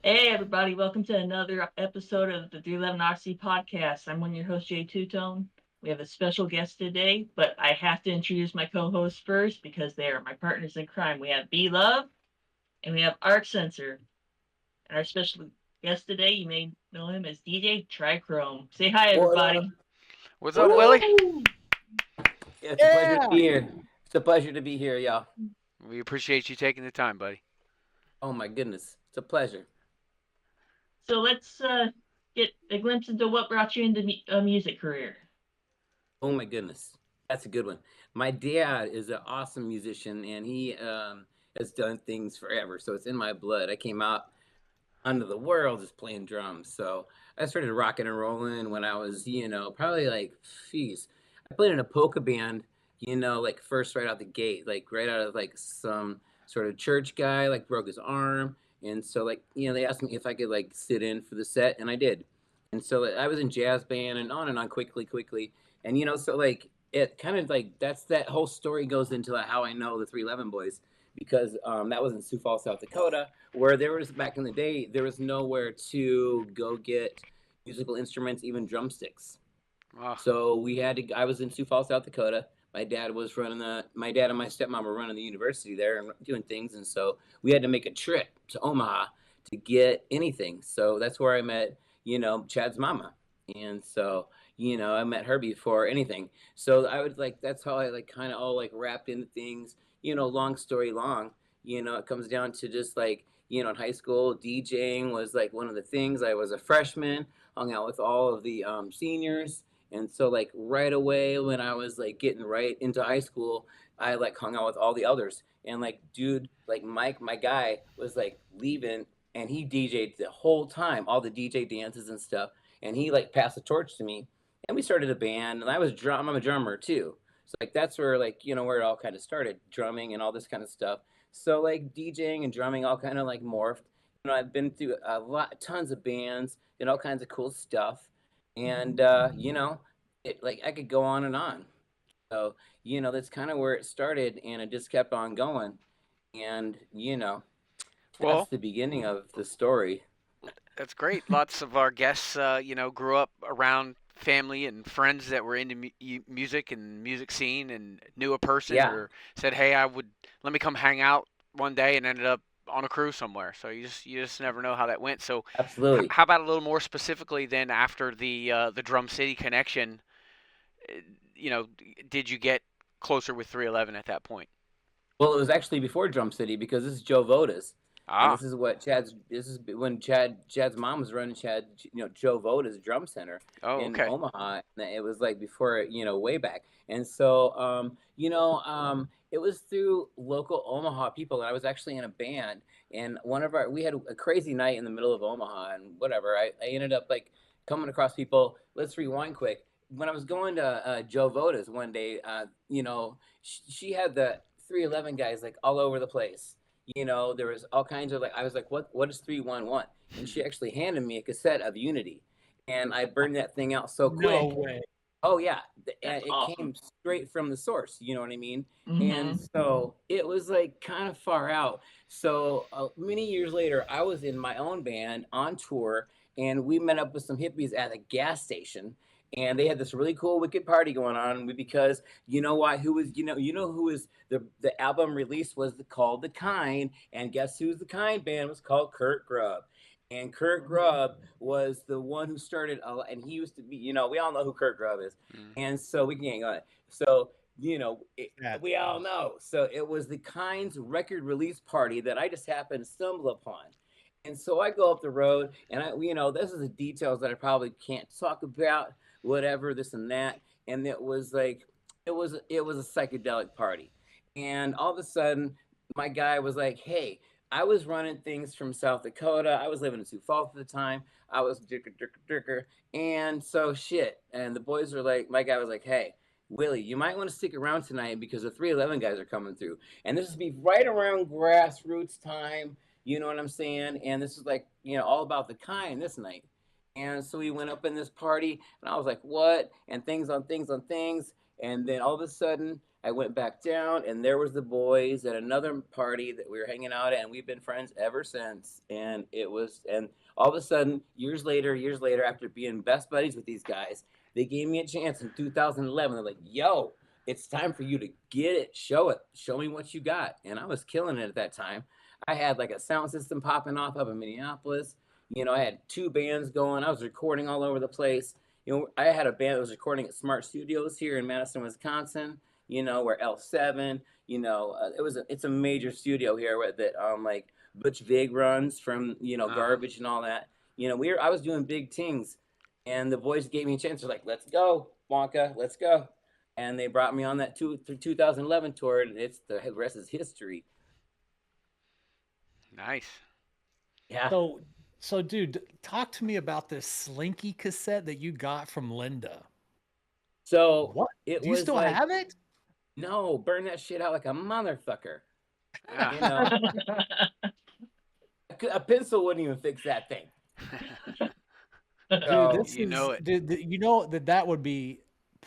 Hey everybody, welcome to another episode of the 311 RC podcast. I'm one of your hosts, Jay Two-Tone. We have a special guest today, but I have to introduce my co-hosts first because they are my partners in crime. We have B Love and we have Arc Sensor. And our special guest today, you may know him as DJ Trichrome. Say hi What up? everybody. What's up, Willie? Woo! It's a pleasure to Yeah. be here. It's a pleasure to be here, y'all. We appreciate you taking the time, buddy. Oh my goodness, it's a pleasure. So let's get a glimpse into what brought you into a music career. Oh my goodness, that's a good one. My dad is an awesome musician, and he has done things forever. So it's in my blood. I came out under the world just playing drums. So I started rocking and rolling when I was, probably like, geez, I played in a polka band, like first right out the gate, like right out of like some sort of church guy, like broke his arm. And so like, they asked me if I could like sit in for the set, and I did. And so like, I was in jazz band and on quickly. And, so like, it kind of like, that whole story goes into like how I know the 311 boys because that was in Sioux Falls, South Dakota, where there was back in the day there was nowhere to go get musical instruments, even drumsticks. Oh, So we had to. I was in Sioux Falls, South Dakota. My dad and my stepmom were running the university there and doing things, and so we had to make a trip to Omaha to get anything. So that's where I met, Chad's mama, and so I met her before anything. So I would like that's how I like kind of all like wrapped into things. Long story long. It comes down to just like in high school, DJing was like one of the things. I was a freshman, hung out with all of the seniors, and so like right away when I was like getting right into high school, I like hung out with all the others. And like dude, like Mike, my guy, was like leaving and he DJ'd the whole time, all the DJ dances and stuff. And he like passed the torch to me. And we started a band and I'm a drummer too. So like that's where like, where it all kind of started, drumming and all this kind of stuff. So like DJing and drumming all kind of like morphed. I've been through tons of bands, did all kinds of cool stuff, and it like I could go on and on. So that's kind of where it started, and it just kept on going, and that's well, the beginning of the story. that's great. Lots of our guests, grew up around family and friends that were into music and music scene, and knew a person Yeah, or said, "Hey, let me come hang out one day," and ended up on a cruise somewhere. So you just never know how that went. So, absolutely. how about a little more specifically then after the Drum City connection? uh, did you get closer with 311 at that point? Well, it was actually before Drum City because this is Joe Voda's. And Ah, this is when Chad's mom was running Joe Voda's drum center oh, in okay. Omaha. And it was like before, way back. And so, it was through local Omaha people. And I was actually in a band. And we had a crazy night in the middle of Omaha and whatever. I ended up like coming across people. Let's rewind quick. When I was going to Joe Voda's one day, she had the 311 guys like all over the place. There was all kinds of like I was like, what is 311? And she actually handed me a cassette of Unity, and I burned that thing out so No quick. way. Oh yeah, That's and it awesome. came straight from the source. You know what I mean? And Mm-hmm. so it was like kind of far out. So many years later, I was in my own band on tour, and we met up with some hippies at a gas station, and they had this really cool wicked party going on. Because you know why? Who was who was the album release was called The Kind, and guess who's The Kind band was called Kurt Grubb. And Kurt Grubb was the one who started, and he used to be, we all know who Kurt Grubb is. Mm. And so we can hang on. So, That's we all awesome. know. So it was the Kind's record release party that I just happened to stumble upon. And so I go up the road, and this is the details that I probably can't talk about, whatever, this and that. And it was like, it was a psychedelic party. And all of a sudden, my guy was like, hey, I was running things from South Dakota. I was living in Sioux Falls at the time. I was dicker. And so shit. And the boys were like, my guy was like, hey, Willie, you might want to stick around tonight because the 311 guys are coming through. And this would be right around grassroots time. You know what I'm saying? And this is like, all about the kind this night. And so we went up in this party, and I was like, what? And things on things on things. And then all of a sudden, I went back down, and there was the boys at another party that we were hanging out at, and we've been friends ever since. And all of a sudden, years later, after being best buddies with these guys, they gave me a chance in 2011. They're like, "Yo, it's time for you to get it, show me what you got." And I was killing it at that time. I had like a sound system popping off up in Minneapolis. I had two bands going. I was recording all over the place. I had a band that was recording at Smart Studios here in Madison, Wisconsin. Where L7. It's a major studio here that like Butch Vig runs from Garbage and all that. I was doing big things, and the boys gave me a chance. They're like, "Let's go, Wonka, let's go," and they brought me on that 2011 tour, and the rest is history. Nice. Yeah. So, dude, talk to me about this Slinky cassette that you got from Linda. So What? it Do you was still like, have it? no, burn that shit out like a motherfucker. Ah. A pencil wouldn't even fix that thing. Dude, So, this You is, know it. dude, you know that would be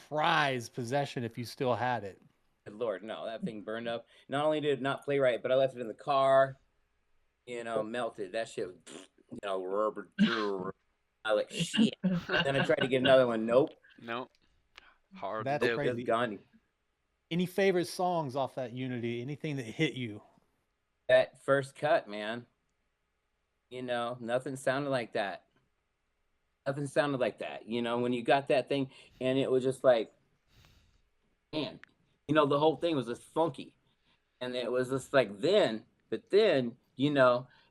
prized possession if you still had it. good Lord, no, that thing burned up. Not only did it not play right, but I left it in the car, melted. That shit, rubber. I like, shit. Then I tried to get another one. Nope. No. Hard That's to do. crazy. Just gone. Any favorite songs off that Unity? Anything that hit you? That first cut, man. Nothing sounded like that. Nothing sounded like that. When you got that thing, and it was just like, man, the whole thing was just funky, and it was just like but then,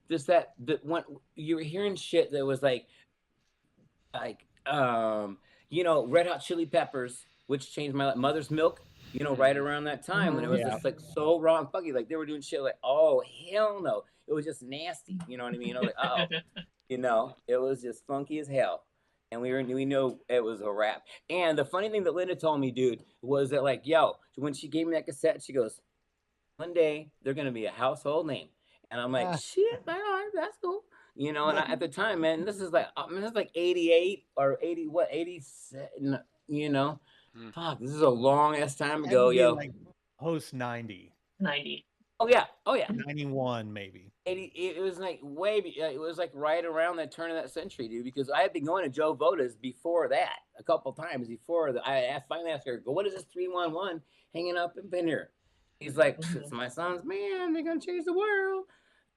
just that when you were hearing shit that was like, Red Hot Chili Peppers, which changed my life. Mother's Milk, right around that time when it was Yeah. just like so raw and funky, like they were doing shit like, oh hell no, it was just nasty. You know what I mean? Like, oh, it was just funky as hell. And we knew it was a wrap. And the funny thing that Linda told me, dude, was that like, yo, when she gave me that cassette, she goes, one day they're gonna be a household name. And I'm like, Ah. shit, all right, that's cool. And at the time, man, this is like 88 or 80, what, 87, fuck, this is a long ass time That ago, would be yo. like post 90, 90. Oh yeah, 91 maybe. 80, it was like it was like right around that turn of that century, dude, because I had been going to Joe Voda's before that a couple times before I finally asked her, go, what is this 311 hanging up in here? He's like, it's my son's man, they're gonna change the world.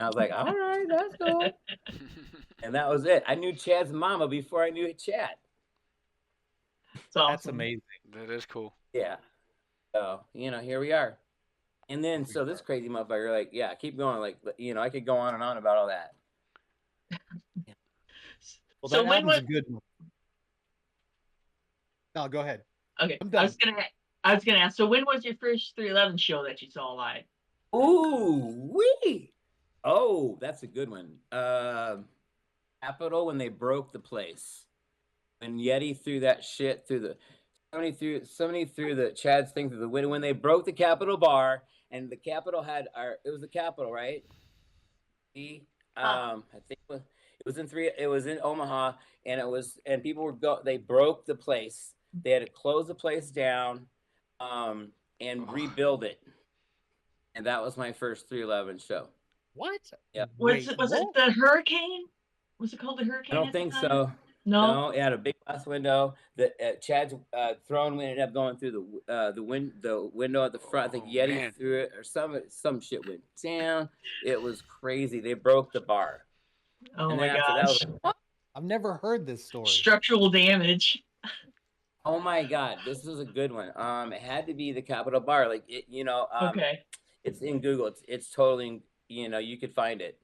I was like, all right, that's cool. And that was it. I knew Chad's mama before I knew Chad. It's awesome. That's amazing. That is cool. Yeah. So, here we are. And then, so this crazy motherfucker, like, yeah, keep going. Like, I could go on and on about all that. Well, So that when album's was a good one. No, go ahead. okay? I'm I was done. gonna ask. So when was your first 311 show that you saw live? Ooh, wee. Oh, that's a good one. Capitol, when they broke the place. When Yeti threw that shit through the somebody threw the Chad's thing through the window when they broke the Capitol bar, and the Capitol had it was the Capitol, right? I think it was in Omaha, and people they broke the place. They had to close the place down, and rebuild it. And that was my first 311 show. What? Yeah. Was it the Hurricane? Was it called the Hurricane? I don't think so. No, it had a big glass window. That Chad's throne ended up going through the window at the front. I think Yeti threw it, or some shit went down. It was crazy. They broke the bar. Oh And my then after that, I was gosh! like, what? I've never heard this story. Structural damage. Oh my god, this was a good one. It had to be the Capitol Bar. Like it, Okay. It's in Google. It's totally, you could find it.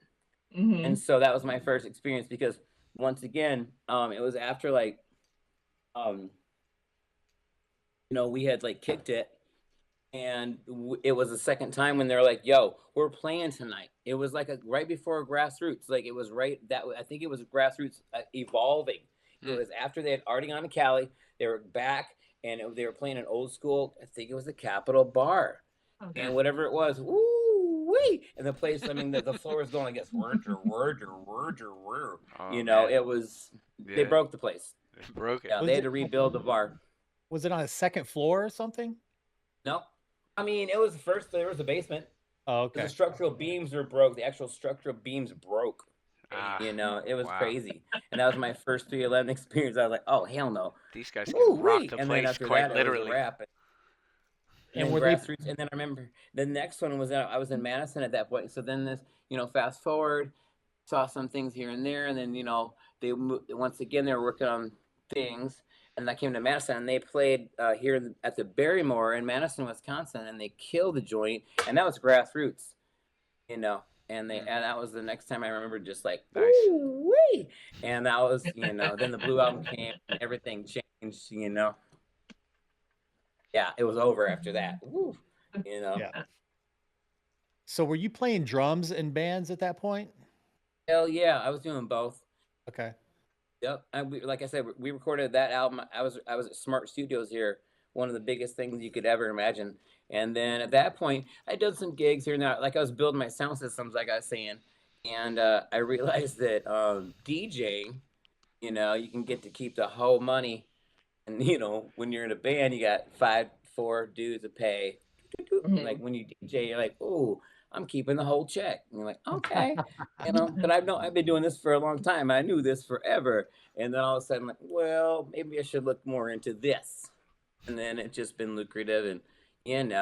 Mhm. And so that was my first experience because once again, it was after like, we had like kicked it, and it was the second time when they were like, "Yo, we're playing tonight." It was like right before Grassroots. Like it was I think it was Grassroots evolving. It was after they had already gone to Cali. They were back, and they were playing an old school. I think it was the Capitol Bar, Okay. and whatever it was, woo wee, and the place. I mean, the floor was going. I guess word. Oh, It man. was. Yeah. They broke the place. Broke it. Yeah, Was they had it- to rebuild the bar. Was it on a second floor or something? No, I mean it was first. There was a basement. Oh, The okay. structural beams were broke. The actual structural beams broke. Ah, You know, it was wow. crazy. And that was my first 311 experience. I was like, oh hell no. These guys can Woo rock wee. the And then place after quite that, it was a literally. wrap. And And then were they grassroots. And then I remember the next one was I was in Madison at that point. So then this, fast forward, saw some things here and there, and then they once again they were working on things, and I came to Madison, and they played here at the Barrymore in Madison, Wisconsin, and they killed the joint, and that was grassroots, and that was the next time I remember just like Nice. ooh wee, and that was then the Blue album came and everything changed, yeah, it was over after that. Woo, Yeah. So were you playing drums in bands at that point? hell yeah, I was doing both. Okay. Yep. Like I said, we recorded that album. I was at Smart Studios here, one of the biggest things you could ever imagine. And then at that point, I did some gigs here and there. Like I was building my sound systems, like I was saying, and I realized that DJing, you can get to keep the whole money. And when you're in a band, you got 4 dues to pay. Like when you DJ, you're like, oh, I'm keeping the whole check. And you're like, okay, but I've been doing this for a long time. I knew this forever. And then all of a sudden, like, well, maybe I should look more into this. And then it's just been lucrative, and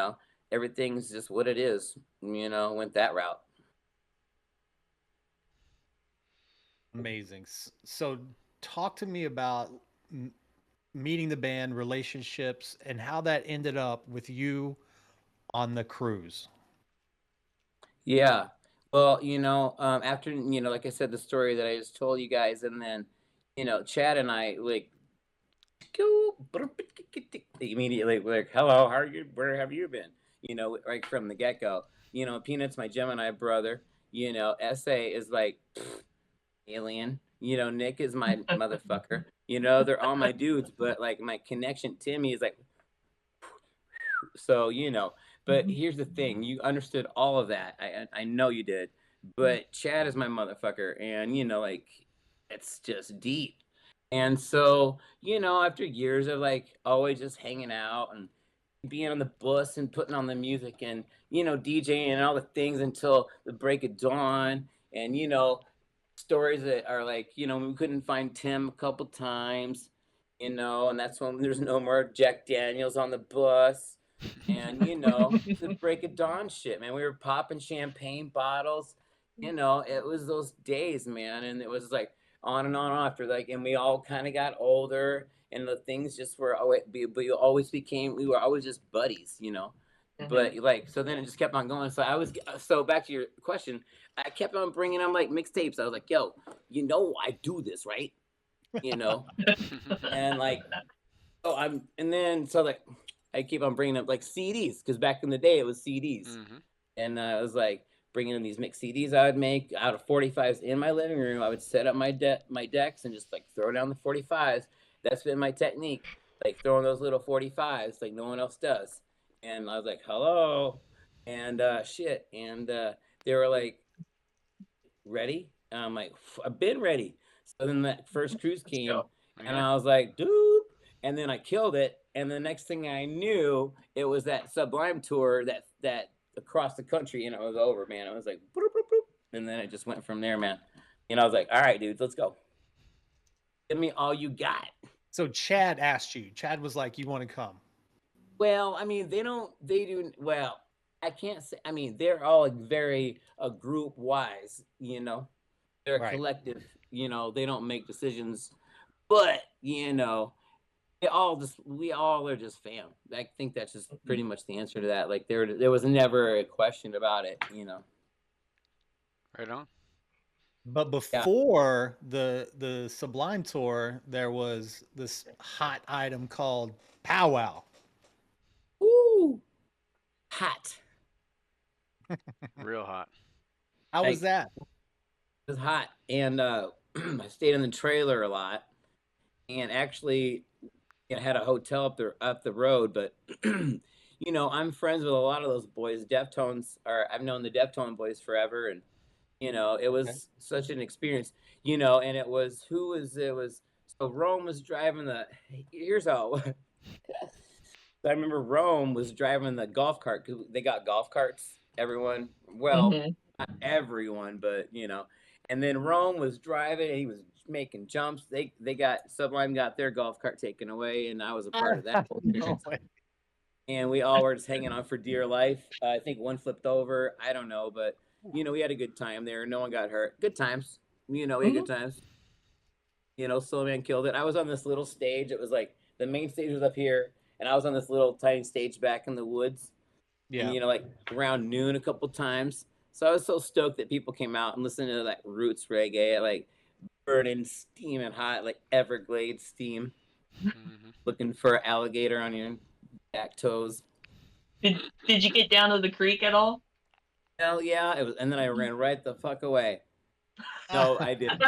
everything's just what it is. Went that route. Amazing. So talk to me about meeting the band, relationships, and how that ended up with you on the cruise. Yeah. Well, after, like I said, the story that I just told you guys, and then, Chad and I, like, immediately, like, hello, how are you? Where have you been? Right from the get go. Peanut's my Gemini brother. SA is like, alien. Nick is my motherfucker. They're all my dudes, but like my connection, Timmy, is like, so but here's the thing, you understood all of that. I know you did, but Chad is my motherfucker, and like it's just deep. And so after years of like always just hanging out and being on the bus and putting on the music and DJing and all the things until the break of dawn, and stories that are like we couldn't find Tim a couple times, and that's when there's no more Jack Daniels on the bus. And the break of dawn shit, man. We were popping champagne bottles. It was those days, man. And it was like on and on after like, and we all kind of got older, and the things just were always, but you always became, we were always just buddies, But like, so then it just kept on going. So back to your question, I kept on bringing on like mixtapes. I was like, yo, I do this, right? And like, and then so like, I keep on bringing up like CDs, because back in the day it was CDs, and I was like bringing in these mixed CDs I would make out of 45s in my living room. I would set up my decks and just like throw down the 45s. That's been my technique, like throwing those little 45s like no one else does. And I was like, hello, and shit, and they were like, ready? And I'm like, I've been ready. So then that first cruise came, and I was like, dude. And then I killed it. And the next thing I knew, it was that Sublime tour that across the country, and it was over, man. It was like, boop, boop, boop. And then it just went from there, man. And I was like, all right, dudes, let's go. Give me all you got. So Chad asked you. Chad was like, you want to come? Well, I mean, well, I can't say, I mean, they're all very group wise, they're a collective, they don't make decisions, but, we all are just fam. I think that's just pretty much the answer to that. Like there was never a question about it, Right on. But before the Sublime tour, there was this hot item called Pow Wow. Ooh, hot. Real hot. How was that? It was hot, and I stayed in the trailer a lot, and actually I had a hotel up the road, but I'm friends with a lot of those boys. I've known the Deftone boys forever, and it was such an experience. And it was so Rome was driving here's how I remember Rome was driving the golf cart because they got golf carts. Everyone, well, Mhm. not everyone, but And then Rome was driving, and he was making jumps. They got Sublime got their golf cart taken away, and I was a part of that whole No experience. way. And we all were just hanging on for dear life. I think one flipped over. I don't know, but we had a good time there. No one got hurt. Good times. We had good times. Slow Man killed it. I was on this little stage. It was like the main stage was up here, and I was on this little tiny stage back in the woods. Yeah. And like around noon a couple times. So I was so stoked that people came out and listened to that roots reggae, like burning, steaming hot, like Everglades steam, looking for an alligator on your back toes. Did you get down to the creek at all? Hell yeah! It was, and then I ran right the fuck away. No, I didn't.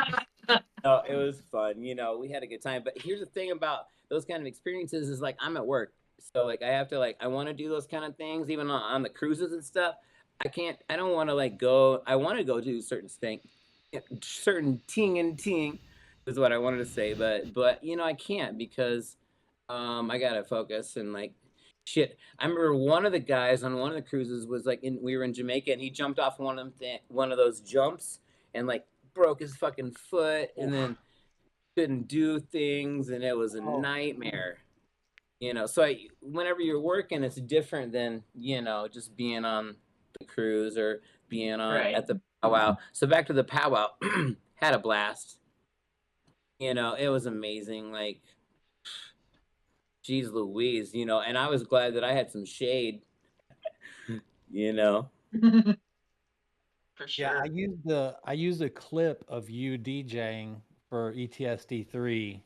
No, it was fun. We had a good time. But here's the thing about those kind of experiences is like I'm at work. So like I have to I want to do those kind of things even on the cruises and stuff. I don't want to go. I want to go do certain ting and ting is what I wanted to say. But I can't because I got to focus and shit. I remember one of the guys on one of the cruises was we were in Jamaica and he jumped off one of those jumps and broke his fucking foot and then couldn't do things and it was a nightmare. So whenever you're working, it's different than just being on the cruise or being on at the Pow Wow. So back to the Pow Wow, had a blast. It was amazing. Geez Louise, and I was glad that I had some shade. For sure. Yeah, I used a clip of you DJing for ETSD3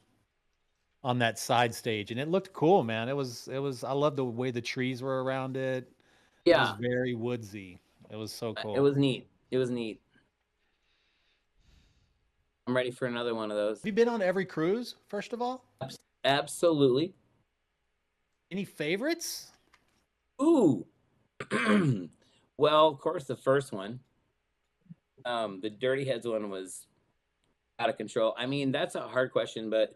on that side stage, and it looked cool, man. It was I love the way the trees were around it. It was very woodsy. It was so cool. It was neat. I'm ready for another one of those. Have you been on every cruise, first of all? Absolutely. Any favorites? Ooh. Well, of course, the first one. The Dirty Heads one was out of control. I mean, that's a hard question, but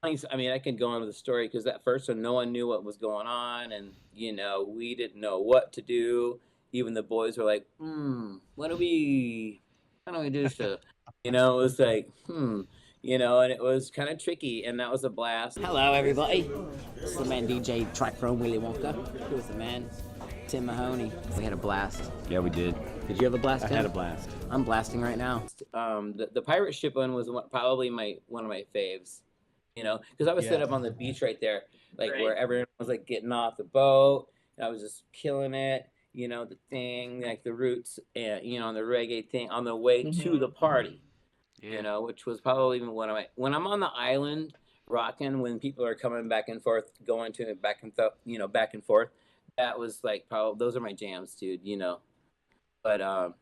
I mean, I can go on with the story because that first one, no one knew what was going on, and we didn't know what to do. Even the boys were like, how do we do stuff? It was like, and it was kind of tricky, and that was a blast. Hello, everybody. It's the man DJ Trichrome, Willy Wonka. Here with the man Tim Mahoney. We had a blast. Yeah, we did. Did you have a blast, Tim? I had a blast. I'm blasting right now. The pirate ship one was probably one of my faves. Because I was set up on the beach right there, where everyone was getting off the boat. And I was just killing it. The thing, the roots, and on the reggae thing on the way to the party. Which was probably even one of my when I'm on the island rocking when people are coming back and forth, going to it back and forth. That was probably those are my jams, dude. But love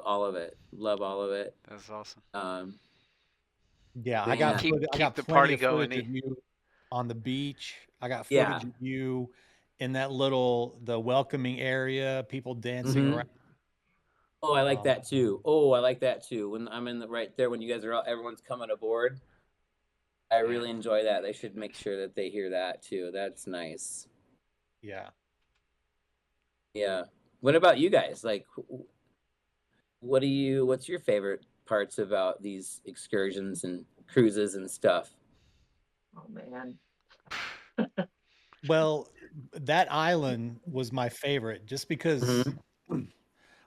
all of it. Love all of it. That's awesome. Yeah, I got keep the party footage going. of you on the beach. I got footage of you in that the welcoming area, people dancing around. Oh, I like that too. When I'm in the right there, when you guys are everyone's coming aboard. I really enjoy that. They should make sure that they hear that too. That's nice. Yeah. Yeah. What about you guys? What's your favorite parts about these excursions and cruises and stuff? Oh man. Well, that island was my favorite just because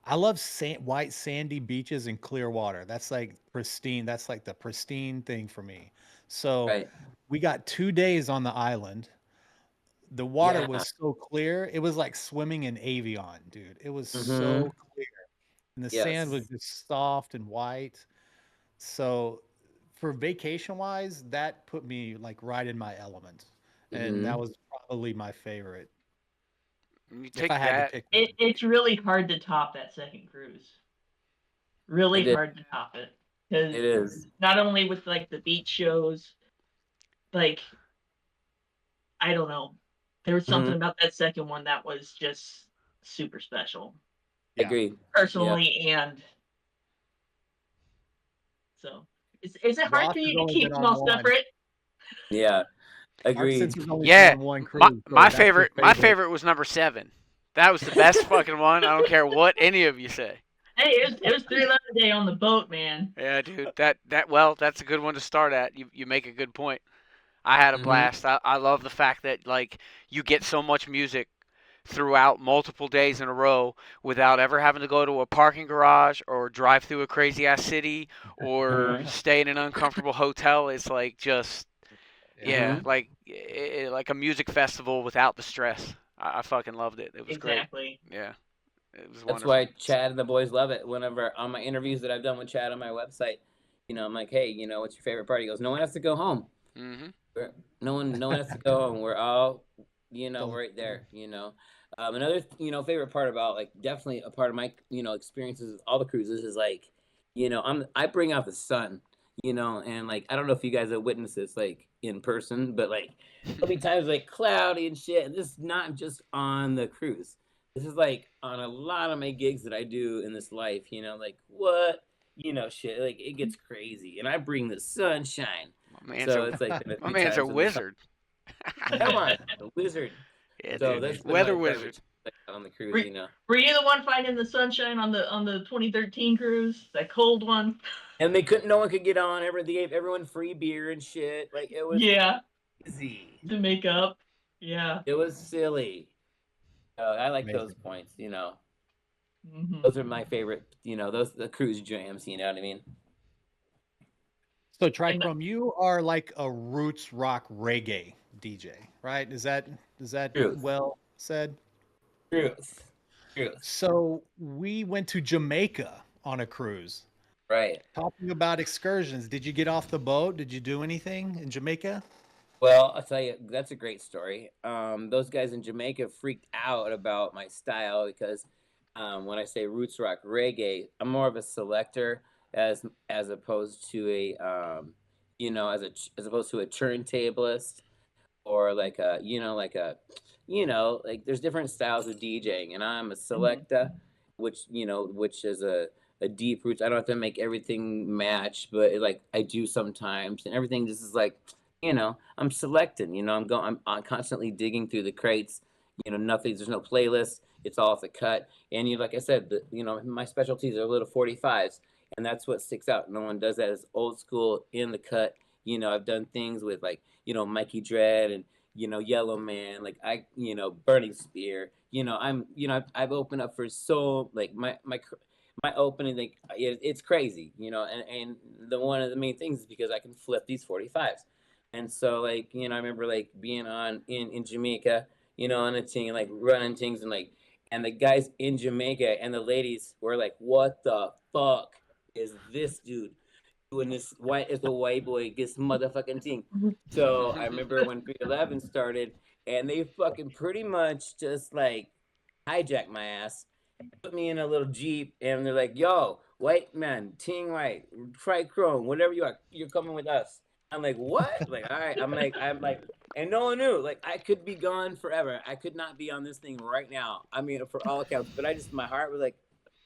I love white sandy beaches and clear water. That's pristine. That's the pristine thing for me. So we got 2 days on the island. The water was so clear. It was like swimming in Avion, dude. It was so clear. And the sand was just soft and white. So for vacation wise, that put me right in my element. And that was probably my favorite. If I had to pick it's really hard to top that second cruise. Really hard to top it. Because it is. Not only with the beach shows, I don't know. There was something about that second one that was just super special. I agree. Personally, and so is it hard for you to keep them all separate? Yeah. Agreed. Since we've only Yeah, been on one my cruise, so my that's your favorite my favorite was number 7. That was the best fucking one. I don't care what any of you say. Hey, it was 311 day on the boat, man. Yeah, dude. Well, that's a good one to start at. You make a good point. I had a Mm-hmm. blast. I love the fact that like you get so much music throughout multiple days in a row without ever having to go to a parking garage or drive through a crazy ass city or Mm-hmm. stay in an uncomfortable hotel. It's like just Yeah. yeah, like a music festival without the stress. I fucking loved it. It was great. Exactly. Yeah, it was That's wonderful. why Chad and the boys love it. Whenever on my interviews that I've done with Chad on my website, I'm like, hey, what's your favorite part? He goes, no one has to go home. Hmm. No one has to go home. We're all, Don't- right there. Another, favorite part about like definitely a part of my, experiences with all the cruises is like, I bring out the sun, and like I don't know if you guys have witnessed this like in person, but like there'll be times like cloudy and shit. And this is not just on the cruise. This is like on a lot of my gigs that I do in this life. Like what, shit. Like it gets crazy, and I bring the sunshine. My man's So a it's like been a my few man's a times when the sun. wizard. Come on, the wizard. Yeah, So dude, that's been weather my wizard. beverage on the cruise. Were, were you the one finding the sunshine on the 2013 cruise? That cold one? And they couldn't. No one could get on. They gave everyone free beer and shit. Like it was Yeah, easy. to make up. Yeah. It was silly. I like those Amazing. points. Hmm. Those are my favorite. Those the cruise jams. You know what I mean? So And Trichrome, you are like a roots rock reggae DJ, right? Is that Truth, well said? truth, truth. So we went to Jamaica on a cruise. Right. Talking about excursions, did you get off the boat? Did you do anything in Jamaica? Well, I'll tell you, that's a great story. Those guys in Jamaica freaked out about my style because when I say roots rock reggae, I'm more of a selector as opposed to as opposed to a turntablist or like there's different styles of DJing, and I'm a selector, which is a deep roots. I don't have to make everything match, but like I do sometimes, and everything just is like, I'm selecting. I'm constantly digging through the crates. Nothing. There's no playlist. It's all off the cut. And like I said, my specialties are little 45s, and that's what sticks out. No one does that. It's old school in the cut. I've done things with like Mikey Dread and Yellow Man, like Burning Spear. I've opened up for so like my opening, like it's crazy, and the one of the main things is because I can flip these 45s. And so like, I remember like being on in Jamaica, on a team, like running things and the guys in Jamaica and the ladies were like, what the fuck is this dude doing this white as a white boy, this motherfucking thing? So I remember when 311 started and they fucking pretty much just like hijacked my ass, put me in a little Jeep, and they're like, yo, white man, ting white, Trichrome, whatever you are, you're coming with us. I'm like, what? Like, all right. I'm like, and no one knew. Like, I could be gone forever. I could not be on this thing right now. I mean, for all accounts, but my heart was like,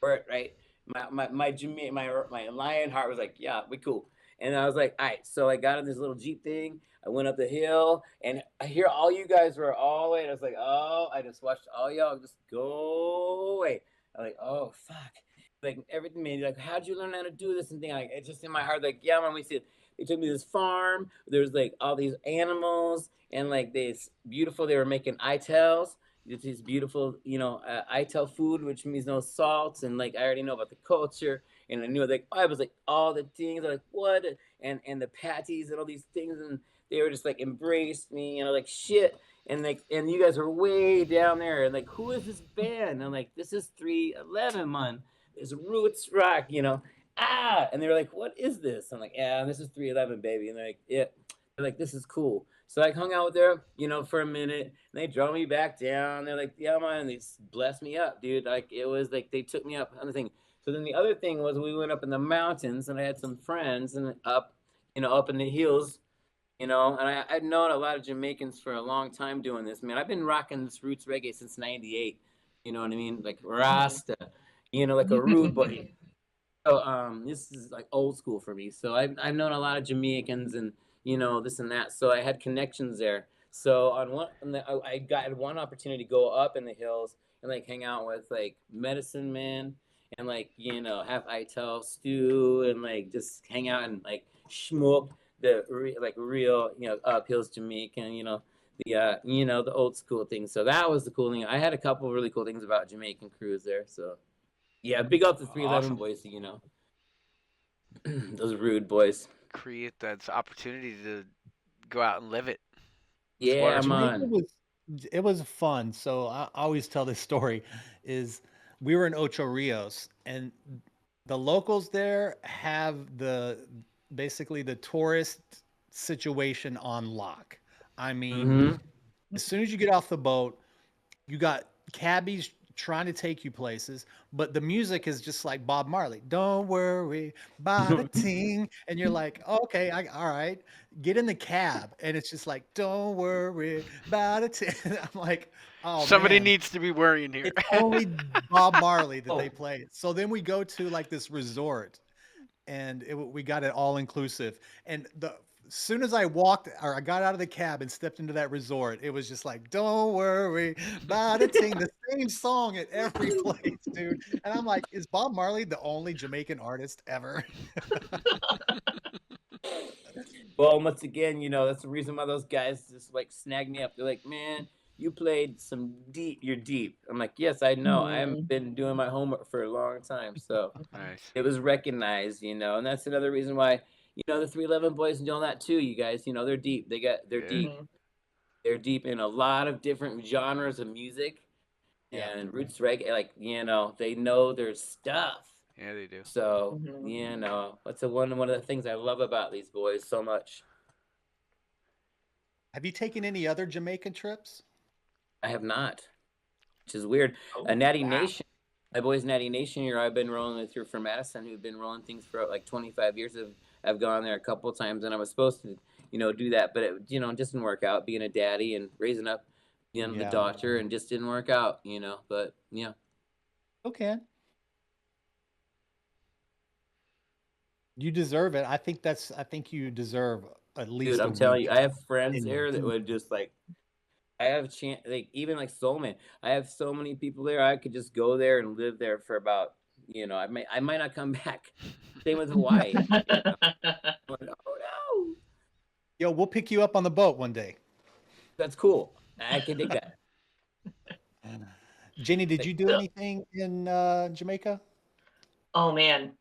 right. My lion heart was like, yeah, we cool. And I was like, all right. So I got in this little Jeep thing. I went up the hill, and I hear all you guys were all the way. And I was like, oh, I just watched all y'all just go away. I'm like, oh fuck. Like everything, man. Like, how'd you learn how to do this and thing? Like, it's just in my heart. Like, yeah, man. They took me to this farm. There's like all these animals and like this beautiful. They were making itels. It's these beautiful, itel food, which means no salts. And like I already know about the culture, and I knew like I was like all the things. Like what? And the patties and all these things, and they were just like embraced me, like shit. And you guys are way down there, and like who is this band? And I'm like, this is 311, man. It's roots rock, and they were like, what is this? I'm like, yeah, this is 311, baby. And they're like, yeah. They're like, this is cool. So I hung out with them, for a minute, and they drove me back down. They're like, yeah, man, and they blessed me up, dude. Like it was like they took me up on the thing. So then the other thing was we went up in the mountains, and I had some friends, and up in the hills, and I've known a lot of Jamaicans for a long time doing this, man. I've been rocking this roots reggae since '98. You know what I mean? Like Rasta, like a rude boy. So this is like old school for me. So I've known a lot of Jamaicans, and this and that. So I had connections there. So I got one opportunity to go up in the hills and like hang out with like Medicine Man and like have Itel stew and like just hang out and like smoke the real up hills Jamaican, the old school things. So that was the cool thing. I had a couple of really cool things about Jamaican crews there. So yeah, big up the 311 Awesome. boys, those rude boys. Create that opportunity to go out and live it. Yeah, Jamaica man. was fun. So I always tell this story is we were in Ocho Rios and the locals there have basically the tourist situation on lock. I mean, Mm-hmm. as soon as you get off the boat, you got cabbies trying to take you places, but the music is just like Bob Marley. Don't worry about a ting. And you're like, okay, all right, get in the cab. And it's just like, don't worry about a ting. I'm like, oh Somebody man, needs to be worrying here. it's only Bob Marley that Oh. they play. So then we go to like this resort and we got it all inclusive. And as soon as I got out of the cab and stepped into that resort, it was just like, don't worry about a thing. The same song at every place, dude. And I'm like, is Bob Marley the only Jamaican artist ever? Well, once again, that's the reason why those guys just like snag me up. They're like, man, you played some deep. You're deep. I'm like, yes, I know. I haven't been doing my homework for a long time, so Nice. it was recognized, and that's another reason why, the 311 boys and all that too. You guys, they're deep. They're Yeah. deep. They're deep in a lot of different genres of music Yeah. and roots reggae. Like, they know their stuff. Yeah, they do. So, that's one of the things I love about these boys so much. Have you taken any other Jamaican trips? I have not, which is weird. Natty Nation, my boys Natty Nation here, I've been rolling with here from Madison, who've been rolling things for like 25 years. I've gone there a couple of times, and I was supposed to, do that, but it, just didn't work out. Being a daddy and raising up, the daughter, and just didn't work out, But yeah. Okay. You deserve it. I think you deserve at least. Dude, I'm telling you, I have friends there that would just like. I have even like Soul Man. I have so many people there. I could just go there and live there for about, I might not come back. Same with Hawaii. Like, oh no. Yo, we'll pick you up on the boat one day. That's cool. I can dig that. Jenny, did you do anything in Jamaica? Oh man,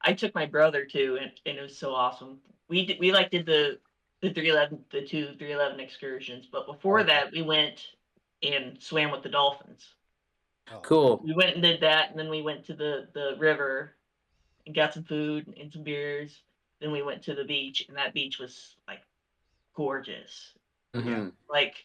I took my brother too, and it was so awesome. We did the 311 excursions, but before that we went and swam with the dolphins. Cool. We went and did that, and then we went to the river and got some food and some beers. Then we went to the beach, and that beach was like gorgeous. Mm-hmm. Like,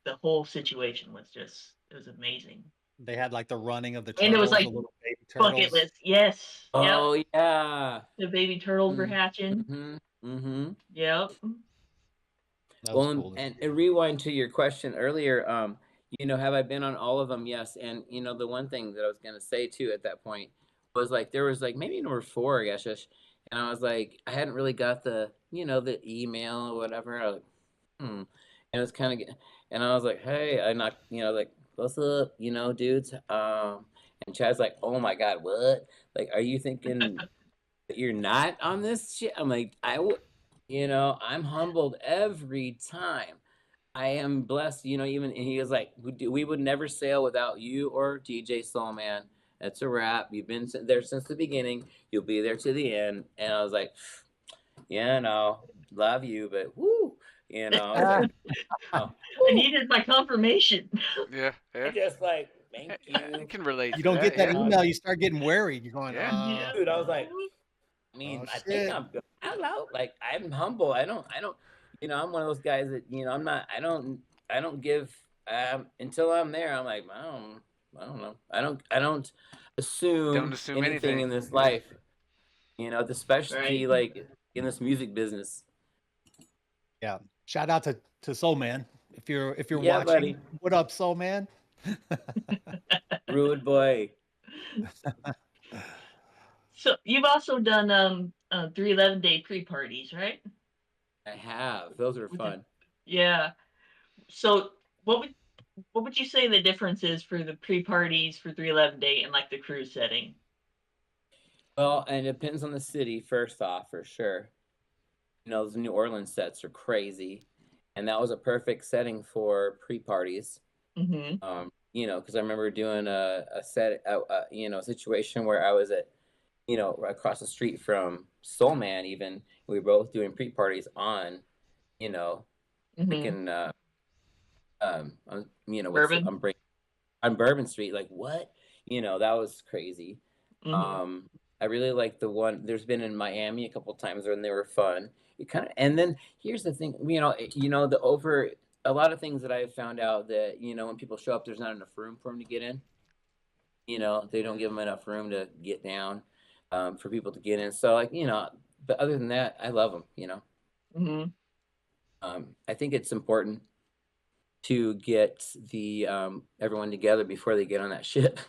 the whole situation was it was amazing. They had like the running of the turtles, And it was like the little baby turtles. bucket list, yes. Oh yep. yeah. The baby turtles were hatching. Mm-hmm. Mm-hmm. Yep. Well, cool. and rewind to your question earlier. Have I been on all of them? Yes. And the one thing that I was gonna say too at that point was like there was like maybe number 4, I guess, and I was like I hadn't really got the the email or whatever. I was like, and it was kind of, and I was like, hey, I not like what's up, dudes. And Chad's like, oh my god, what? Like, are you thinking that you're not on this shit? I'm like, I'm humbled every time. I am blessed, even, and he was like, we would never sail without you or DJ Soulman. That's a wrap. You've been there since the beginning. You'll be there to the end. And I was like, love you, but woo, I was like, I needed my confirmation. Yeah. I just like, thank you. I can relate. You don't get that yeah. email, you start getting worried. You're going, Yeah. Dude, I was like, I think shit. I'm good. Hello, like I'm humble. I don't. I'm one of those guys that I'm not. I don't give until I'm there. I'm like I don't know. I don't assume anything in this life. Especially like in this music business. Yeah. Shout out to Soul Man. If you're Yeah, watching, buddy. what up, Soul Man? Rude boy. So you've also done 311 day pre-parties, right? I have. Those are fun. Yeah. So what would you say the difference is for the pre-parties for 311 day and like the cruise setting? Well, and it depends on the city, first off, for sure. Those New Orleans sets are crazy. And that was a perfect setting for pre-parties. Mm-hmm. Because I remember doing a set, a situation where I was at, across the street from Soul Man. Even we were both doing pre-parties on, you know, Mm-hmm. freaking, Bourbon. on Bourbon Street. Like what? That was crazy. Mm-hmm. I really like the one. There's been in Miami a couple times when they were fun. And then here's the thing. A lot of things that I've found out that when people show up, there's not enough room for them to get in. They don't give them enough room to get down, for people to get in. So but other than that, I love them. Mm-hmm. I think it's important to get the everyone together before they get on that ship.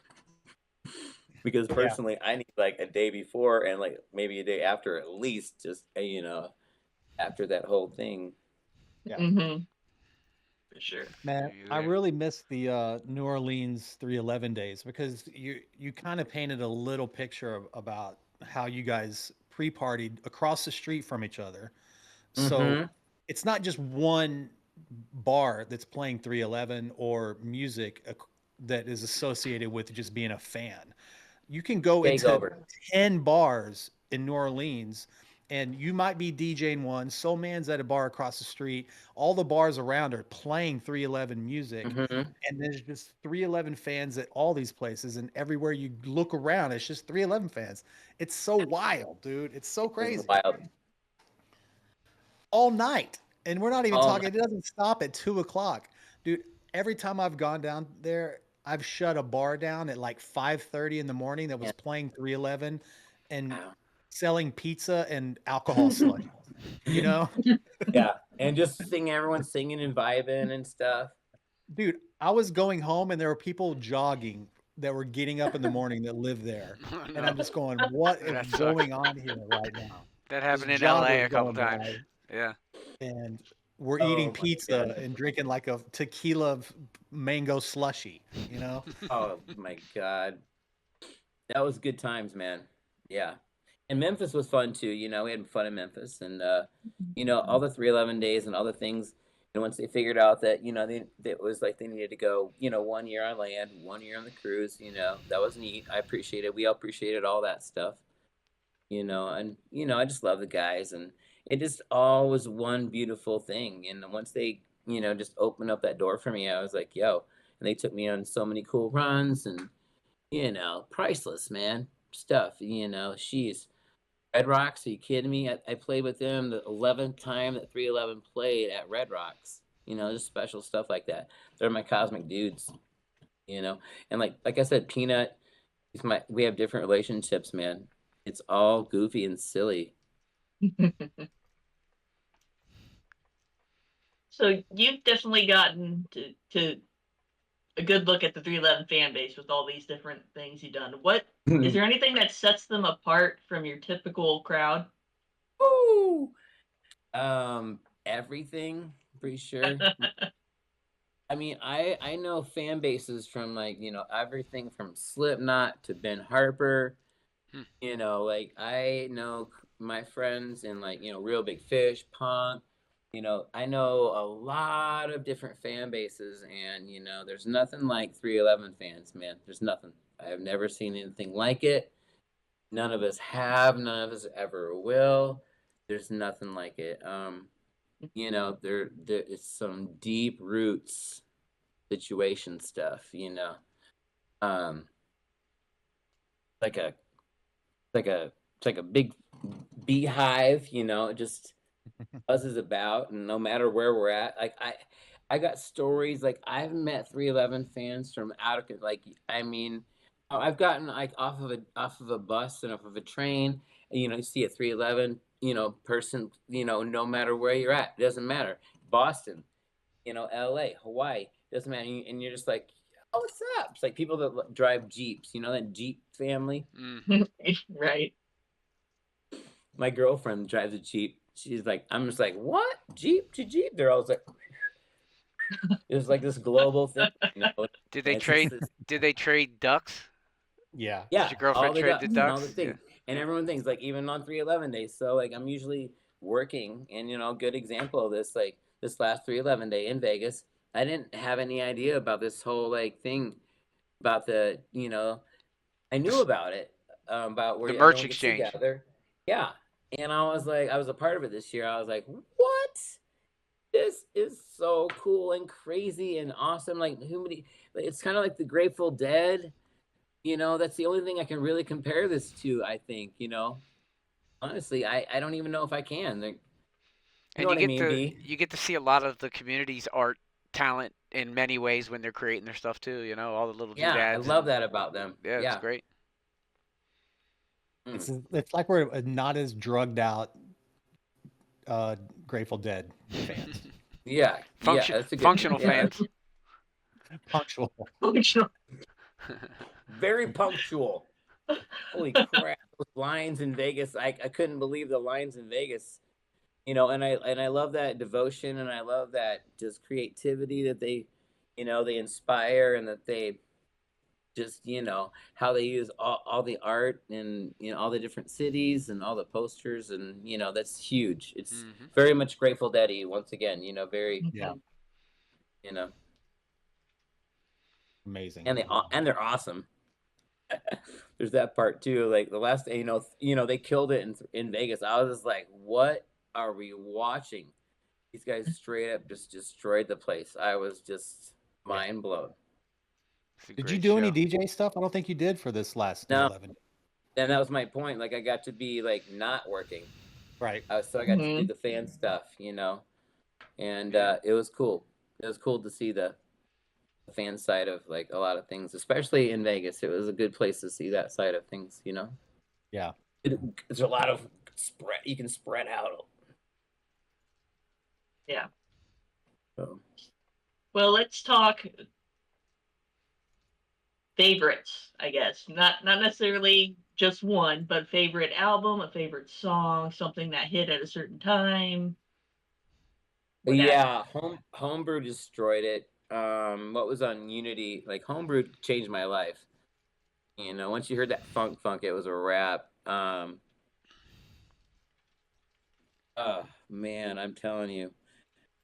Because personally, I need like a day before and like maybe a day after at least, just after that whole thing. Yeah. Mm-hmm. For sure. Man, I really miss the New Orleans 311 days because you kind of painted a little picture about how you guys pre-partied across the street from each other. So Mm-hmm. it's not just one bar that's playing 311 or music that is associated with just being a fan. You can go Take into over. 10 bars in New Orleans and you might be DJing one. Soul Man's at a bar across the street. All the bars around are playing 311 music. Mm-hmm. And there's just 311 fans at all these places. And everywhere you look around, it's just 311 fans. It's so wild, dude. It's so It's crazy. wild. All night. And we're not even All talking, it doesn't stop at 2 o'clock. Dude, every time I've gone down there, I've shut a bar down at like 5:30 in the morning that was night. playing 311 and Wow. selling pizza and alcohol slush. You know? Yeah, and just everyone singing and vibing and stuff. Dude, I was going home and there were people jogging that were getting up in the morning that live there. And I'm just going, what is That sucks. going on here right now? That Just happened in LA joggers a couple going times. by. Yeah. And we're eating Oh my pizza God. and drinking like a tequila mango slushy, you know? Oh my God. That was good times, man. Yeah. And Memphis was fun too. We had fun in Memphis, and all the 311 days and all the things. And once they figured out that it was like they needed to go, 1 year on land, 1 year on the cruise. That was neat. I appreciated. We all appreciated all that stuff. And I just love the guys, and it just all was one beautiful thing. And once they just opened up that door for me, I was like, yo, and they took me on so many cool runs, and priceless, man, stuff. She's Red Rocks. Are you kidding me? I played with them the 11th time that 311 played at Red Rocks. Just special stuff like that. They're my cosmic dudes. And like I said, Peanut. We have different relationships, man. It's all goofy and silly. So you've definitely gotten to a good look at the 311 fan base with all these different things you've done. What is there anything that sets them apart from your typical crowd? Woo! Everything, pretty sure. I mean, I know fan bases from everything from Slipknot to Ben Harper. Like I know my friends in Real Big Fish, Punk. I know a lot of different fan bases, and there's nothing like 311 fans, man. There's nothing. I have never seen anything like it. None of us have. None of us ever will. There's nothing like it. There is some deep roots situation stuff. Um, like a it's like a big beehive. It just buzzes about, and no matter where we're at, like I got stories. Like I've met 311 fans from out of I mean, I've gotten off of a bus and off of a train. And, you see a 311 person. No matter where you're at, it doesn't matter. Boston, LA, Hawaii, doesn't matter. And you're just like, oh, what's up? It's like people that drive Jeeps. That Jeep family. Right. My girlfriend drives a Jeep. She's like, I'm just like, what? Jeep to Jeep? They're always like, it's like this global thing, you know. Did they And it's just trade? this, Did they trade ducks? Yeah. Did yeah, your all girlfriend the trade the ducks and all the ducks? Yeah. things. And Yeah. everyone thinks like even on 311 days. So like I'm usually working, and good example of this, like this last 311 day in Vegas. I didn't have any idea about this whole like thing about I knew The, about it, about the where merch everyone gets exchange. together. Yeah. And I was like, I was a part of it this year. I was like, what? This is so cool and crazy and awesome. Like, it's kind of like the Grateful Dead. That's the only thing I can really compare this to, I think. Honestly, I don't even know if I can. Like, you know And what I mean, B? you get to see a lot of the community's art talent in many ways when they're creating their stuff too. All the little Yeah, I doodads love and that about them. yeah, it's Yeah. great. Mm. It's like we're not as drugged out Grateful Dead fans. Yeah. Yeah, that's a good. Functional Yeah, fans. Punctual. very punctual. Holy crap! Those lines in Vegas, I couldn't believe the lines in Vegas. And I love that devotion, and I love that just creativity that they inspire, and that they just how they use all the art, and all the different cities and all the posters, and that's huge. It's Hmm. very much Grateful Dead once again, very Yeah. you know Amazing. and they're awesome. There's that part too. Like the last day, they killed it in Vegas. I was just like, what are we watching? These guys straight up just destroyed the place. I was just Yeah. mind blown. It's a Did you great do any show. DJ stuff? I don't think you did for this last No, 311. and that was my point. Like I got to be like not working. Right. So I got to do the fan stuff. And it was cool. It was cool to see the fan side of like a lot of things, especially in Vegas. It was a good place to see that side of things. Yeah. There's a lot of spread. You can spread out. Yeah. So. Well, let's talk favorites, I guess. Not necessarily just one, but favorite album, a favorite song, something that hit at a certain time. Yeah, Homebrew destroyed it. What was on Unity? Like Homebrew changed my life. Once you heard that funk, it was a wrap. Oh man, I'm telling you.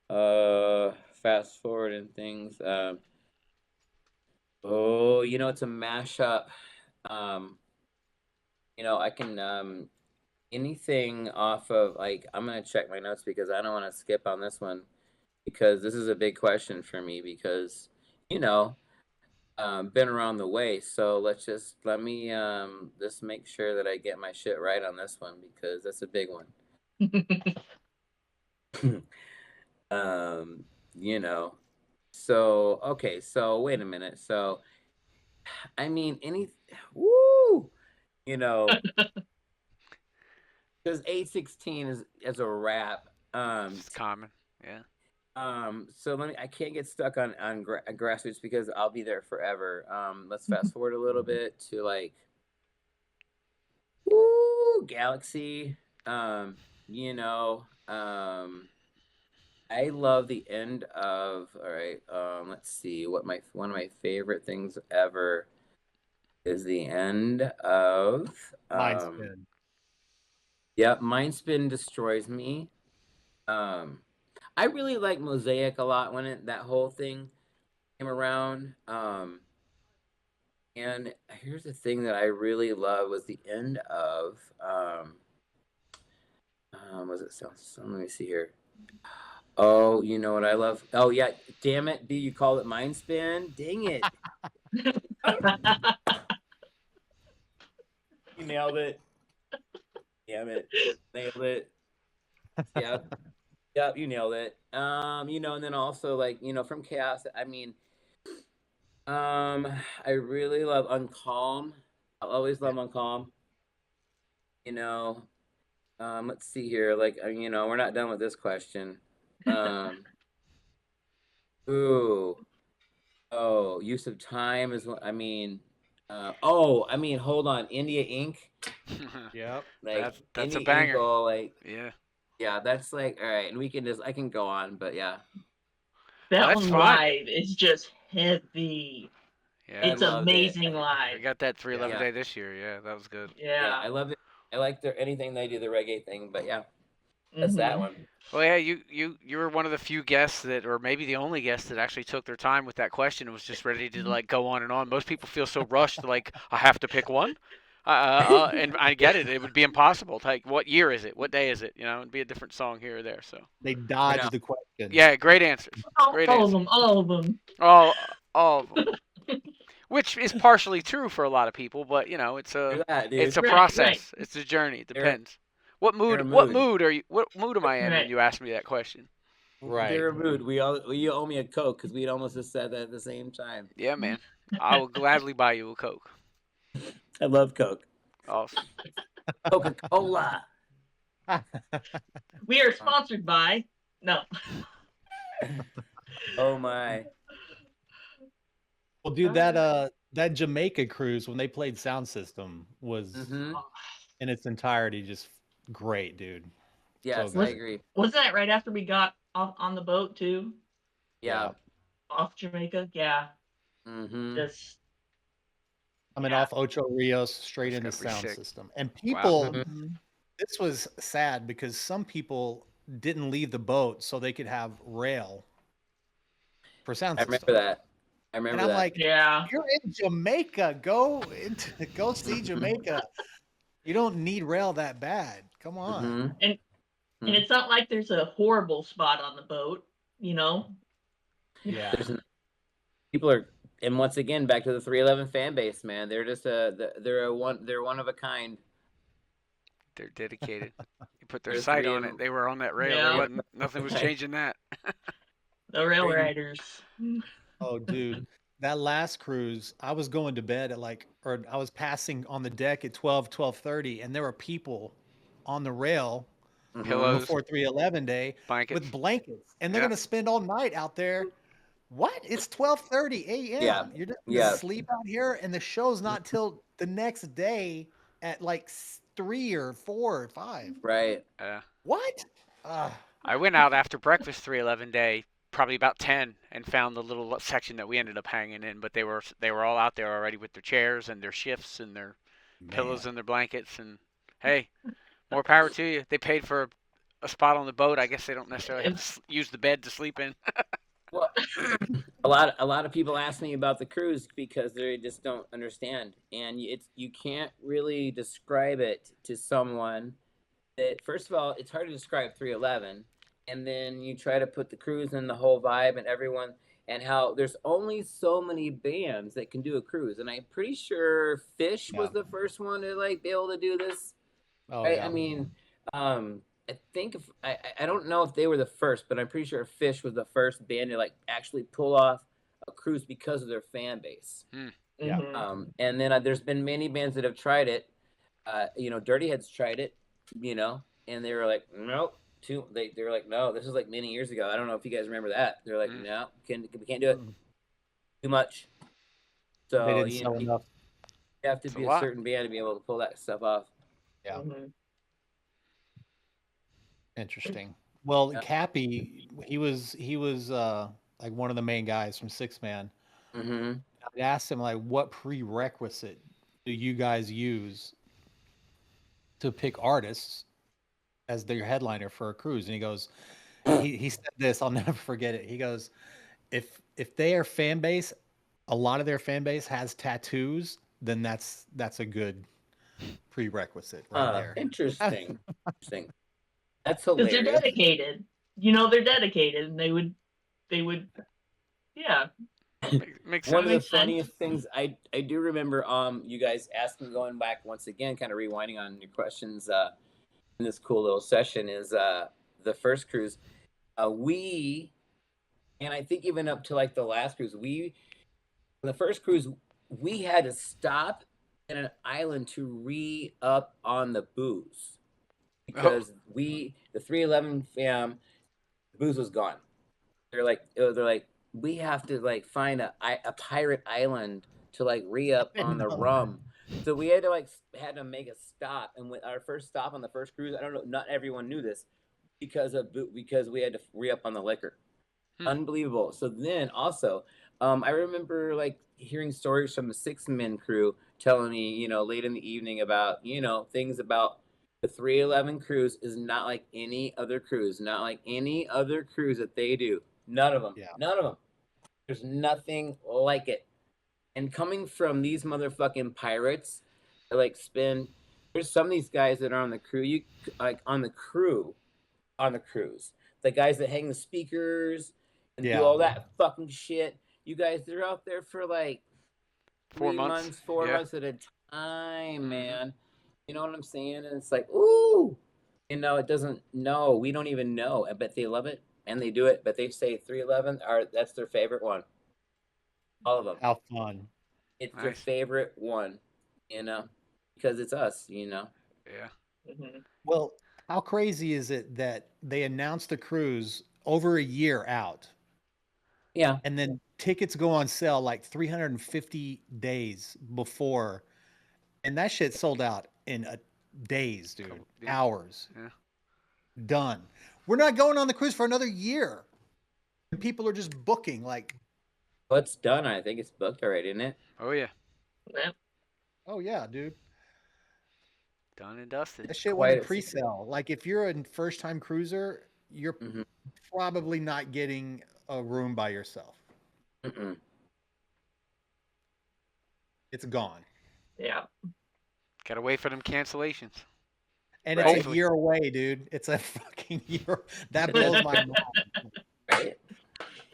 Fast forward and things. It's a mashup. Um, I can anything off of like I'm gonna check my notes because I don't want to skip on this one because this is a big question for me because you know been around the way. So let me just make sure that I get my shit right on this one because that's a big one. um, you know. So okay, so wait a minute. So I mean woo, you know, because 816 is as a rap. It's common. Yeah. So I can't get stuck on grassroots because I'll be there forever. Let's fast forward a little bit to like woo Galaxy. You know, I love the end of all right. Let's see what one of my favorite things ever is the end of Mindspin. Yep, Mindspin destroys me. I really like Mosaic a lot when that whole thing came around. And here's the thing that I really love was the end of was it so let me see here. Oh, you know what I love? Oh yeah, damn it, B, you call it Mindspin? Dang it. You nailed it. Damn it. Nailed it. Yep. Yep, you nailed it. And then also like, from Chaos, I mean, I really love Uncalm. I'll always love Uncalm. You know, let's see here. Like, we're not done with this question. Ooh, oh, use of time is what I mean. I mean, hold on, India Inc. Yep. Like That's a India banger. Inc. Like Yeah. that's like all right, and I can go on, but yeah, That That's one fine. live is just heavy. Yeah. I It's loved it. amazing I live. got that 311 Yeah. day this year. Yeah, that was good. Yeah, Yeah. I love it. I like anything they do the reggae thing, but yeah, that's that Mhm. one. Well, yeah, you were one of the few guests that, or maybe the only guest that actually took their time with that question and was just ready to like go on and on. Most people feel so rushed, like I have to pick one. And I get it; it would be impossible. Like, what year is it? What day is it? You know, it'd be a different song here or there. So, They I know. dodged the question. yeah, great answers. Great All of answers. them. All of them. All of them. Which is partially true for a lot of people, but you know, Hear that, it's dude. a Right. Right. process. It's a journey. It They're depends. What they're a mood? What mood. mood are you? What mood am I in when Right. you ask me that question? Right. They're a mood. You owe me a Coke because we'd almost just said that at the same time. Yeah, man. I will gladly buy you a Coke. I love Coke. Awesome. Coca-Cola. We are sponsored by. No. Oh my. Well, dude, that Jamaica cruise when they played Sound System was Mm-hmm. in its entirety just great, dude. Yes, So I good. agree. Wasn't that right after we got off on the boat too? Yeah. Off Jamaica? Yeah. Mm-hmm. Just Coming yeah. off Ocho Rios straight That's into gotta be Sound sick. System. And Wow. people, Mhm. this was sad because some people didn't leave the boat so they could have rail for Sound I System. remember that. I And remember I'm that. like, Yeah. you're in Jamaica. Go see Jamaica. You don't need rail that bad. Come on. Mm-hmm. And Hmm. it's not like there's a horrible spot on the boat, you know? Yeah. People are, and once again, back to the 311 fan base, man. They're just they're one of a kind. They're dedicated. You put their There's sight three on of it. They were on that rail. Yeah. It wasn't. Nothing was Right. changing that. The rail riders. Oh, dude. That last cruise, I was going to bed or I was passing on the deck at 12:30, and there were people on the rail Mhm. Pillows, before 311 day blankets. with blankets, and they're Yeah. going to spend all night out there. What? It's 12:30 a.m. Yeah. You're just Yeah. gonna sleep out here, and the show's not till the next day at like 3 or 4 or 5. Right. What? I went out after breakfast 311 day, probably about 10, and found the little section that we ended up hanging in. But they were all out there already with their chairs and their shifts and their pillows and their blankets. And hey, more power to you. They paid for a spot on the boat. I guess they don't necessarily have to use the bed to sleep in. Well, a lot of people ask me about the cruise because they just don't understand, and you can't really describe it to someone. That first of all, it's hard to describe 311, and then you try to put the cruise and the whole vibe and everyone, and how there's only so many bands that can do a cruise, and I'm pretty sure Fish was the first one to like be able to do this. Oh, Right? yeah. I mean, I think I don't know if they were the first, but I'm pretty sure Fish was the first band to like actually pull off a cruise because of their fan base. Yeah. Mhm. And then there's been many bands that have tried it. Dirty Heads tried it, and they were like, nope. They were like, no, this is like many years ago. I don't know if you guys remember that. They're like, no, we can't do it. Too much. So They didn't sell enough. you have to It's be a a lot. certain band to be able to pull that stuff off. Yeah. Mhm. Interesting. Well, Yeah. Cappy, he was like one of the main guys from Six Man. Mm-hmm. I asked him like, what prerequisite do you guys use to pick artists as their headliner for a cruise? And he goes, he said this, I'll never forget it. He goes, if they are fan base, a lot of their fan base has tattoos, then that's a good prerequisite right there. Interesting. That's Because they're hilarious. dedicated. They're dedicated, and they would, yeah. Makes One of the Makes sense. funniest things I do remember you guys asking, going back once again, kind of rewinding on your questions in this cool little session, is the first cruise we, and I think even up to like the last cruise, the first cruise we had to stop at an island to re-up on the booze because the 311 fam, booze was gone. They're like we have to like find a pirate island to like re-up on the rum. So we had to make a stop, and with our first stop on the first cruise, I don't know, not everyone knew this because we had to re-up on the liquor. Unbelievable. So then also, I remember like hearing stories from the 6 men crew telling me, late in the evening about, things about the 311 cruise is not like any other cruise, not like any other cruise that they do. None of them. Yeah. None of them. There's nothing like it. And coming from these motherfucking pirates, that, like there's some of these guys that are on the crew, on the cruise, the guys that hang the speakers and do all that fucking shit. You guys, they're out there for like 4 months, 4 months at a time, man. You know what I'm saying? And it's like, ooh, it doesn't. No, we don't even know. I bet they love it and they do it. But they say 311 that's their favorite one. All of them. How fun! It's their favorite one, because it's us, Yeah. Mm-hmm. Well, how crazy is it that they announced the cruise over a year out? Yeah. And then tickets go on sale like 350 days before. And that shit sold out in days, dude. Hours. Yeah. Done. We're not going on the cruise for another year. And people are just booking like. Well, it's done. I think it's booked already, isn't it? Oh, yeah. Yeah. Oh, yeah, dude. Done and dusted. That shit went in pre-sale. Like if you're a first-time cruiser, you're probably not getting a room by yourself. It's gone. Yeah. Gotta wait for them cancellations. And it's a year away, dude. It's a fucking year. That blows my mind. Right?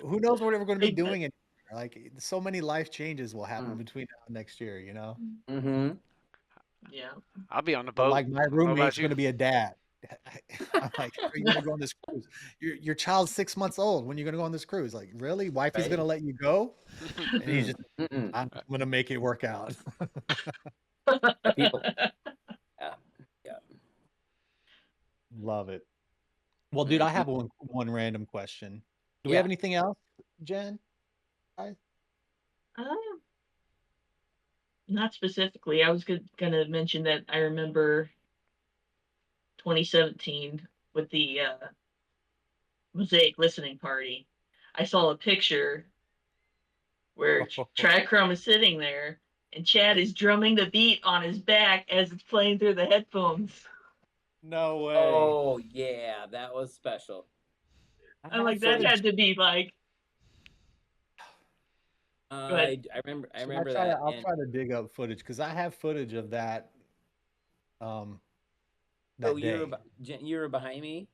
Who knows what we're going to be doing? Like so many life changes will happen between now and next year, Mm-hmm. Yeah. I'll be on the But boat. like my roommate's going to be a dad. I'm like, are you going to go on this cruise? Your child's 6 months old. When are you going to go on this cruise? Like, really? Wifey's going to let you go? And he's just, I'm going to make it work out. People. Yeah. Love it. Well, dude, I have one random question. Do we have anything else, Jen? Not specifically. I was gonna mention that I remember 2017 with the Mosaic listening party. I saw a picture where Trichrome is sitting there and Chad is drumming the beat on his back as it's playing through the headphones. No way. Oh yeah, that was special. I'm like, that had to be like. I remember that. I'll try to dig up footage because I have footage of that. That day. You were behind me?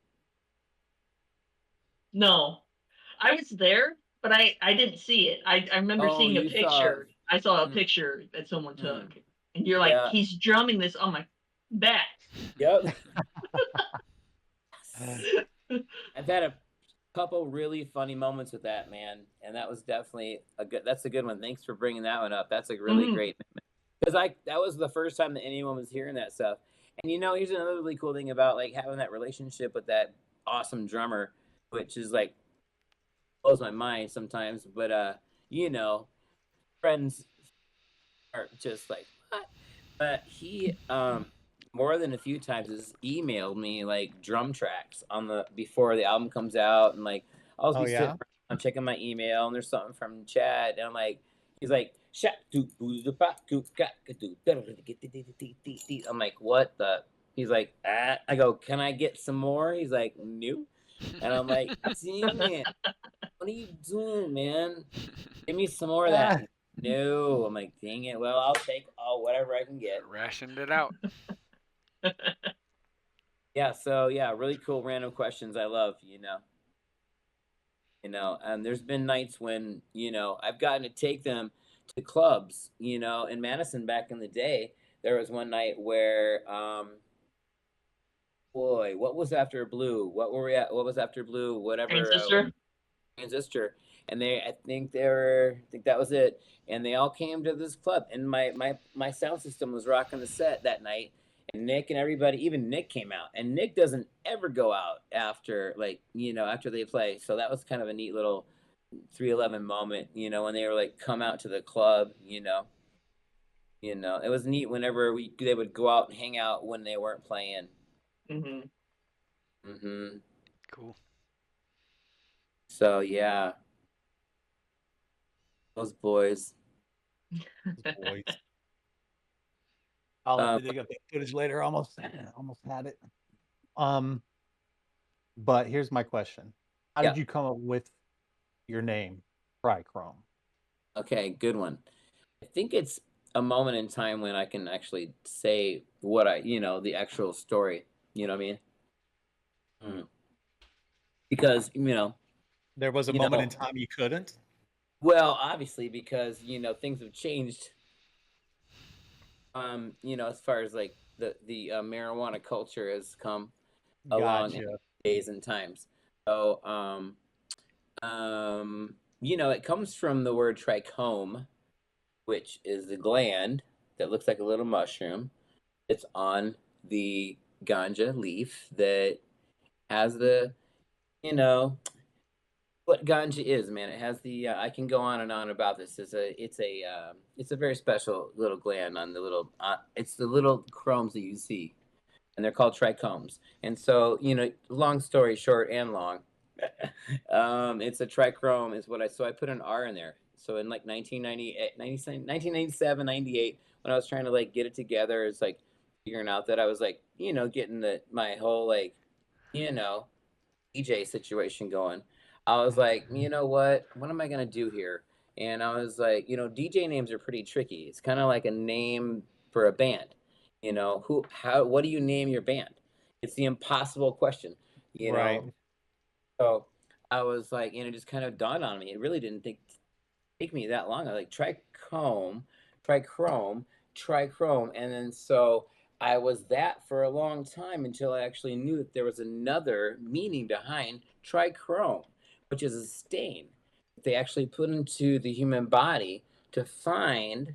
No, I was there, but I didn't see it. I remember seeing a picture. I saw a picture that someone took, and you're like, he's drumming this on my back. Yep. I've had a couple really funny moments with that, man, and that was definitely that's a good one. Thanks for bringing that one up. That's a really great, because that was the first time that anyone was hearing that stuff. And here's another really cool thing about like having that relationship with that awesome drummer, which is like blows my mind sometimes, but friends are just like, what? But he more than a few times has emailed me like drum tracks before the album comes out, and like I'll be sitting, I'm checking my email and there's something from Chad, and I'm like, he's like, I'm like, what the? He's like, I go, can I get some more? He's like, no. And I'm like, dang it, what are you doing, man? Give me some more of that. No. I'm like, dang it. Well, I'll take whatever I can get. Rationed it out. Yeah. So yeah, really cool random questions. I love, and there's been nights when, I've gotten to take them to clubs, in Madison back in the day. There was one night where, boy, what was after Blue? What were we at? What was after Blue? Whatever. Transistor. And I think that was it. And they all came to this club, and my sound system was rocking the set that night. And Nick and everybody, even Nick came out, and Nick doesn't ever go out after after they play. So that was kind of a neat little 311 moment, when they were like come out to the club, it was neat whenever they would go out and hang out when they weren't playing. Mm-hmm. Mm-hmm. Cool. So yeah, those boys. Boys. I'll have Um, to dig up that footage later. Almost had it. But here's my question: how yeah. did you come up with your name, Trichrome? Okay, good one. I think it's a moment in time when I can actually say what the actual story. You know what I mean? Mm. Because There was a you moment in know, time you couldn't. well, obviously because things have changed. As far as like the marijuana culture has come along in Gotcha. days and times. So, it comes from the word trichome, which is the gland that looks like a little mushroom. It's on the ganja leaf that has you know, what ganja is, man. It has the. I can go on and on about this. It's a very special little gland on the little. It's the little chromes that you see, and they're called trichomes. And so, long story short and long, it's a trichrome is what I put an R in there. So in like 1997, 98, when I was trying to like get it together, it's like figuring out that I was like, getting my whole like, you know, DJ situation going. I was like, you know what am I gonna do here? And I was like, DJ names are pretty tricky. It's kind of like a name for a band. What do you name your band? It's the impossible question, you Right. know. So I was like, and it just kind of dawned on me. It really didn't take me that long. I was like, trichrome, trichrome, and then so I was that for a long time until I actually knew that there was another meaning behind trichrome, which is a stain that they actually put into the human body to find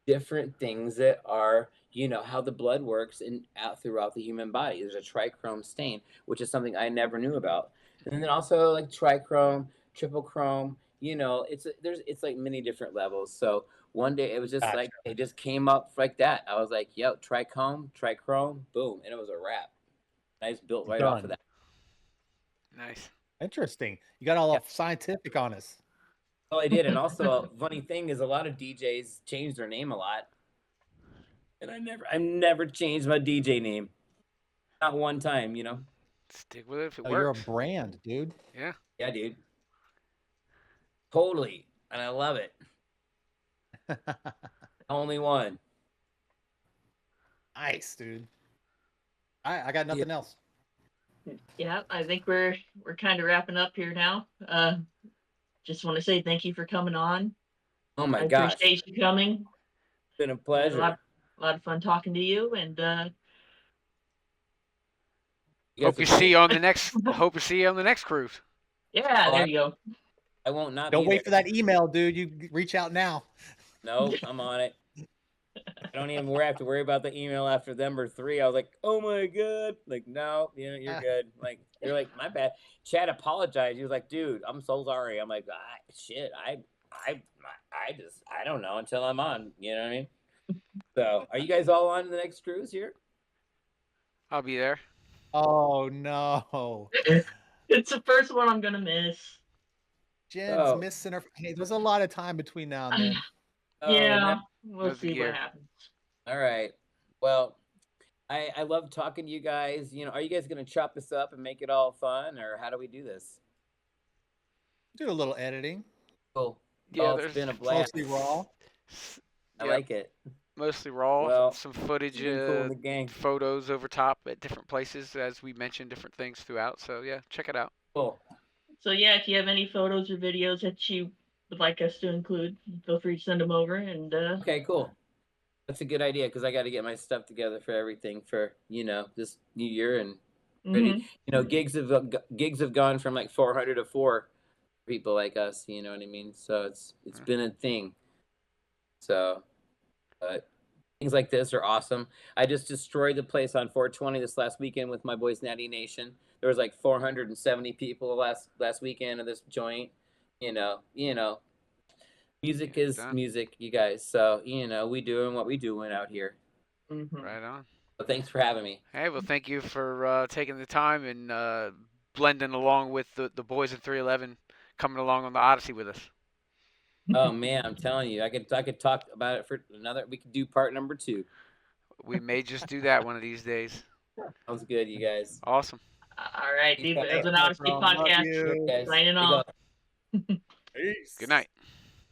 different things that are how the blood works and out throughout the human body. There's a trichrome stain, which is something I never knew about. And then also like trichrome, triple chrome, it's like many different levels. So one day it was just Gotcha. like it just came up like that. I was like, yo, trichrome, boom, and it was a wrap. I just built right off of Done. that. Nice. Interesting. You got all scientific on us. Oh, I did. And also a funny thing is a lot of DJs change their name a lot. And I've never changed my DJ name. Not one time, Stick with it if it Oh, you're a works. brand, dude. Yeah. Yeah, dude. Totally. And I love it. Only one. Nice, dude. All right, I got Yeah. nothing else. Yeah, I think we're kind of wrapping up here now. Just want to say thank you for coming on. Oh my I gosh. appreciate you coming. It's been a I had a pleasure. lot of fun talking to you, and You guys Hope are you see great. you on the next. Hope to see you on the next cruise. yeah, Oh, there you go. I won't not Don't be wait there. for that email, dude. You reach out now. No, I'm on it. I don't even have to worry about the email after number 3. I was like, oh my God. Like, no, you're good. Like, they're like, my bad. Chad apologized. He was like, dude, I'm so sorry. I'm like, shit, I don't know until I'm on. You know what I mean? So, are you guys all on the next cruise here? I'll be there. Oh no. It's the first one I'm gonna miss. Jen's Oh, missing her. Hey, there's a lot of time between now and then. oh, no. Yeah, we'll Another see what year. happens. All right. Well, I love talking to you guys. Are you guys going to chop this up and make it all fun, or how do we do this? Do a little editing. Cool. Yeah, Oh, it's there's been a blast. Mostly raw. I yeah, like it. mostly raw. Well, Some it's footage, been cool in the gang. photos over top at different places, as we mentioned, different things throughout. So yeah, check it out. Cool. So yeah, if you have any photos or videos that you would like us to include, feel free to send them over. And Okay, cool. That's a good idea because I got to get my stuff together for everything for this new year and ready. mhm. Gigs have gone from like 400 to 4 people like us. You know what I mean? So it's been a thing. So, but things like this are awesome. I just destroyed the place on 420 this last weekend with my boys Natty Nation. There was like 470 people last weekend of this joint. Music Yeah, is done. music, you guys. So we doing what we doing out here. Mhm. Right on. So thanks for having me. Hey, well, thank you for taking the time and blending along with the boys at 311 coming along on the Odyssey with us. Oh man, I'm telling you, I could talk about it for another. We could do part number 2. We may just do that one of these days. Sounds good, you guys. Awesome. All right, Peace out. Steve. It was an Odyssey Trichrome. Love podcast. you. Guys, Signing big off. up. Peace. Good night.